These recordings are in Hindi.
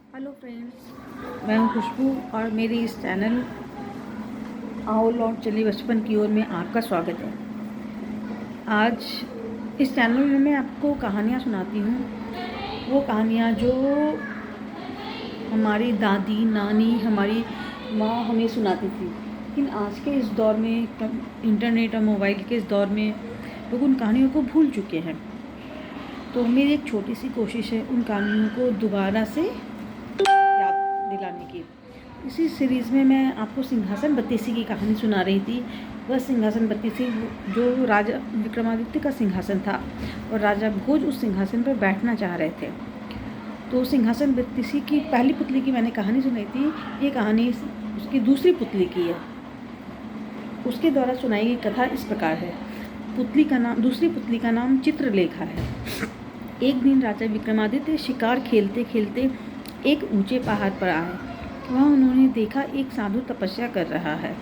हेलो फ्रेंड्स, मैं हूं खुशबू और मेरी इस चैनल आओ लौट चली बचपन की ओर में आपका स्वागत है। आज इस चैनल में मैं आपको कहानियाँ सुनाती हूँ, वो कहानियाँ जो हमारी दादी नानी हमारी माँ हमें सुनाती थी। लेकिन आज के इस दौर में इंटरनेट और मोबाइल के इस दौर में लोग उन कहानियों को भूल चुके हैं। तो मेरी एक छोटी सी कोशिश है उन कहानियों को दोबारा से याद दिलाने की। इसी सीरीज़ में मैं आपको सिंहासन बत्तीसी की कहानी सुना रही थी। वह सिंहासन बत्तीसी जो राजा विक्रमादित्य का सिंहासन था और राजा भोज उस सिंहासन पर बैठना चाह रहे थे। तो सिंहासन बत्तीसी की पहली पुतली की मैंने कहानी सुनाई थी। ये कहानी उसकी दूसरी पुतली की है। उसके द्वारा सुनाई गई कथा इस प्रकार है। दूसरी पुतली का नाम चित्रलेखा है। एक दिन राजा विक्रमादित्य शिकार खेलते खेलते एक ऊंचे पहाड़ पर आए। वहाँ उन्होंने देखा एक साधु तपस्या कर रहा है।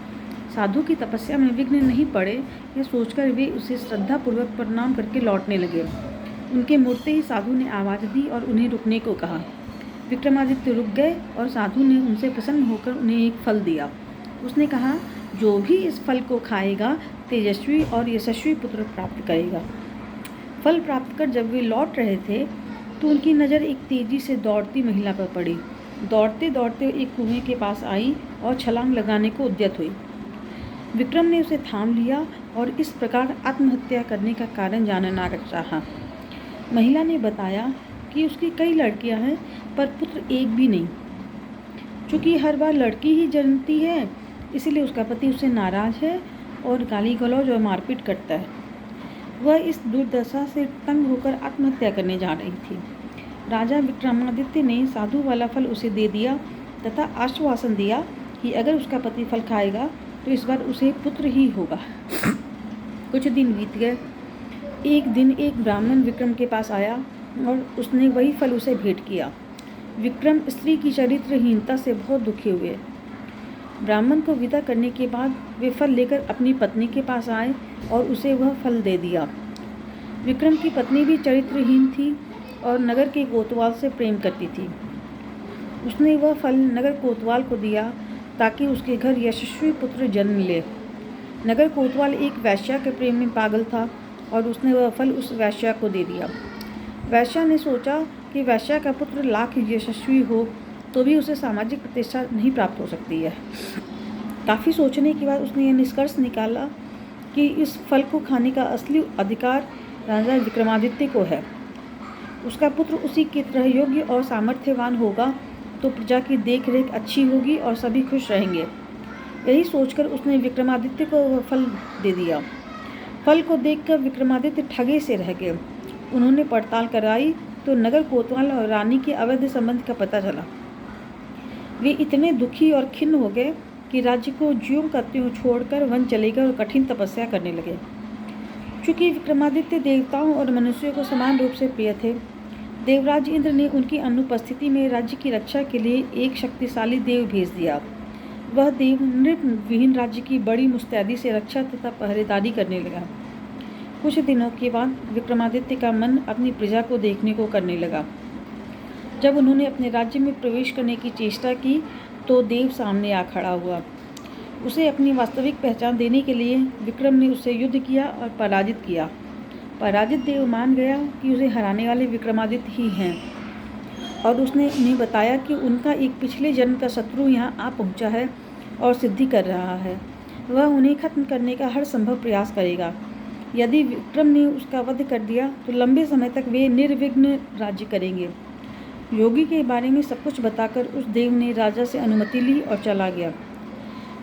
साधु की तपस्या में विघ्न नहीं पड़े, यह सोचकर वे उसे श्रद्धापूर्वक प्रणाम करके लौटने लगे। उनके मुड़ते ही साधु ने आवाज़ दी और उन्हें रुकने को कहा। विक्रमादित्य रुक गए और साधु ने उनसे प्रसन्न होकर उन्हें एक फल दिया। उसने कहा, जो भी इस फल को खाएगा तेजस्वी और यशस्वी पुत्र प्राप्त करेगा। फल प्राप्त कर जब वे लौट रहे थे तो उनकी नज़र एक तेजी से दौड़ती महिला पर पड़ी। दौड़ते दौड़ते एक कुएं के पास आई और छलांग लगाने को उद्यत हुई। विक्रम ने उसे थाम लिया और इस प्रकार आत्महत्या करने का कारण जानना चाहा। महिला ने बताया कि उसकी कई लड़कियां हैं पर पुत्र एक भी नहीं। चूँकि हर बार लड़की ही जन्मती है, इसीलिए उसका पति उससे नाराज है और गाली गलौज और मारपीट करता है। वह इस दुर्दशा से तंग होकर आत्महत्या करने जा रही थी। राजा विक्रमादित्य ने साधु वाला फल उसे दे दिया तथा आश्वासन दिया कि अगर उसका पति फल खाएगा तो इस बार उसे पुत्र ही होगा। कुछ दिन बीत गए। एक दिन एक ब्राह्मण विक्रम के पास आया और उसने वही फल उसे भेंट किया। विक्रम स्त्री की चरित्रहीनता से बहुत दुखी हुए। ब्राह्मण को विदा करने के बाद वे फल लेकर अपनी पत्नी के पास आए और उसे वह फल दे दिया। विक्रम की पत्नी भी चरित्रहीन थी और नगर के कोतवाल से प्रेम करती थी। उसने वह फल नगर कोतवाल को दिया ताकि उसके घर यशस्वी पुत्र जन्म ले। नगर कोतवाल एक वैश्या के प्रेम में पागल था और उसने वह फल उस वैश्या को दे दिया। वैश्या ने सोचा कि वैश्या का पुत्र लाख यशस्वी हो तो भी उसे सामाजिक प्रतिष्ठा नहीं प्राप्त हो सकती है। काफ़ी सोचने के बाद उसने यह निष्कर्ष निकाला कि इस फल को खाने का असली अधिकार राजा विक्रमादित्य को है। उसका पुत्र उसी की तरह योग्य और सामर्थ्यवान होगा तो प्रजा की देखरेख अच्छी होगी और सभी खुश रहेंगे। यही सोचकर उसने विक्रमादित्य को वह फल दे दिया। फल को देखकर विक्रमादित्य ठगे से रह गए। उन्होंने पड़ताल कराई तो नगर कोतवाल और रानी के अवैध संबंध का पता चला। वे इतने दुखी और खिन्न हो गए कि राज्य को ज्यों का त्यों छोड़कर वन चले गए और कठिन तपस्या करने लगे। चूँकि विक्रमादित्य देवताओं और मनुष्यों को समान रूप से प्रिय थे, देवराज इंद्र ने उनकी अनुपस्थिति में राज्य की रक्षा के लिए एक शक्तिशाली देव भेज दिया। वह देव नृप विहीन राज्य की बड़ी मुस्तैदी से रक्षा तथा पहरेदारी करने लगा। कुछ दिनों के बाद विक्रमादित्य का मन अपनी प्रजा को देखने को करने लगा। जब उन्होंने अपने राज्य में प्रवेश करने की चेष्टा की तो देव सामने आ खड़ा हुआ। उसे अपनी वास्तविक पहचान देने के लिए विक्रम ने उससे युद्ध किया और पराजित किया। पराजित देव मान गया कि उसे हराने वाले विक्रमादित्य ही हैं और उसने उन्हें बताया कि उनका एक पिछले जन्म का शत्रु यहाँ आ पहुँचा है और सिद्धि कर रहा है। वह उन्हें खत्म करने का हर संभव प्रयास करेगा। यदि विक्रम ने उसका वध कर दिया तो लंबे समय तक वे निर्विघ्न राज्य करेंगे। योगी के बारे में सब कुछ बताकर उस देव ने राजा से अनुमति ली और चला गया।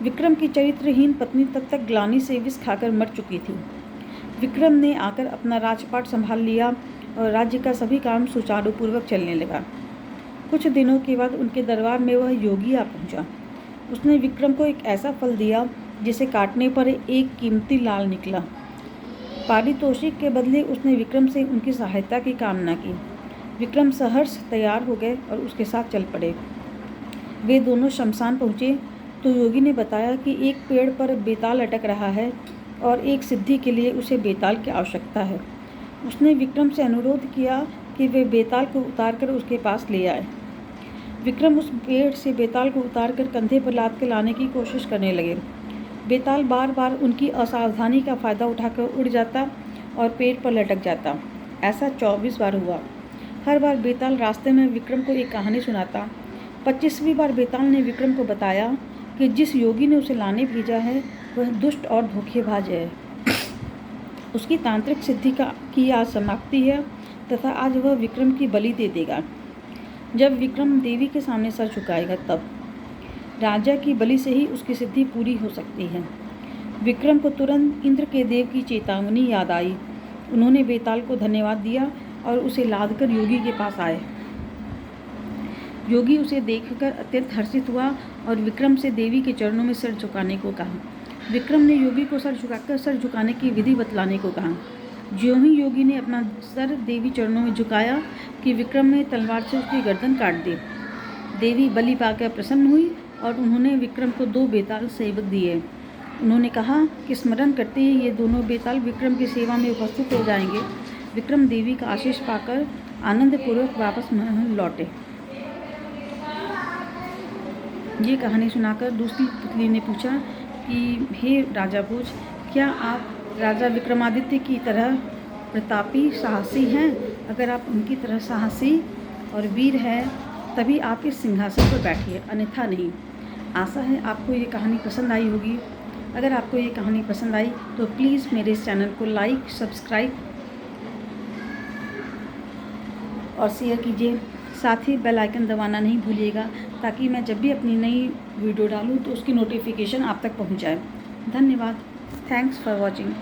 विक्रम की चरित्रहीन पत्नी तब तक ग्लानि से विष खाकर मर चुकी थी। विक्रम ने आकर अपना राजपाट संभाल लिया और राज्य का सभी काम सुचारू पूर्वक चलने लगा। कुछ दिनों के बाद उनके दरबार में वह योगी आ पहुंचा। उसने विक्रम को एक ऐसा फल दिया जिसे काटने पर एक कीमती लाल निकला। पारितोषिक के बदले उसने विक्रम से उनकी सहायता की कामना की। विक्रम सहर्ष तैयार हो गए और उसके साथ चल पड़े। वे दोनों शमशान पहुँचे तो योगी ने बताया कि एक पेड़ पर बेताल अटक रहा है और एक सिद्धि के लिए उसे बेताल की आवश्यकता है। उसने विक्रम से अनुरोध किया कि वे बेताल को उतारकर उसके पास ले आए। विक्रम उस पेड़ से बेताल को उतारकर कंधे पर लाद कर लाने की कोशिश करने लगे। बेताल बार बार उनकी असावधानी का फ़ायदा उठाकर उड़ जाता और पेड़ पर लटक जाता। ऐसा 24 बार हुआ। हर बार बेताल रास्ते में विक्रम को एक कहानी सुनाता। 25वीं बार बेताल ने विक्रम को बताया कि जिस योगी ने उसे लाने भेजा है वह दुष्ट और धोखेबाज है। उसकी तांत्रिक सिद्धि की आज समाप्ति है तथा आज वह विक्रम की बलि दे देगा। जब विक्रम देवी के सामने सर झुकाएगा तब राजा की बलि से ही उसकी सिद्धि पूरी हो सकती है। विक्रम को तुरंत इंद्र के देव की चेतावनी याद आई। उन्होंने बेताल को धन्यवाद दिया और उसे लादकर योगी के पास आए। योगी उसे देखकर अत्यंत हर्षित हुआ और विक्रम से देवी के चरणों में सिर झुकाने को कहा। विक्रम ने योगी को सर झुकाने की विधि बतलाने को कहा। ज्यों ही योगी ने अपना सर देवी चरणों में झुकाया कि विक्रम ने तलवार से उसकी गर्दन काट दी। देवी बलि पाकर प्रसन्न हुई और उन्होंने विक्रम को 2 बेताल सेवक दिए। उन्होंने कहा कि स्मरण करते ही ये दोनों बेताल विक्रम की सेवा में उपस्थित हो जाएंगे। विक्रम देवी का आशीष पाकर आनंदपूर्वक वापस महल लौटे। ये कहानी सुनाकर दूसरी पुतली ने पूछा कि हे राजा भोज, क्या आप राजा विक्रमादित्य की तरह प्रतापी साहसी हैं? अगर आप उनकी तरह साहसी और वीर हैं तभी आप इस सिंहासन पर बैठिए, अन्यथा नहीं। आशा है आपको ये कहानी पसंद आई होगी। अगर आपको ये कहानी पसंद आई तो प्लीज़ मेरे इस चैनल को लाइक, सब्सक्राइब और शेयर कीजिए। साथ ही बेल आइकन दबाना नहीं भूलिएगा ताकि मैं जब भी अपनी नई वीडियो डालूँ तो उसकी नोटिफिकेशन आप तक पहुँच जाए। धन्यवाद। Thanks for watching.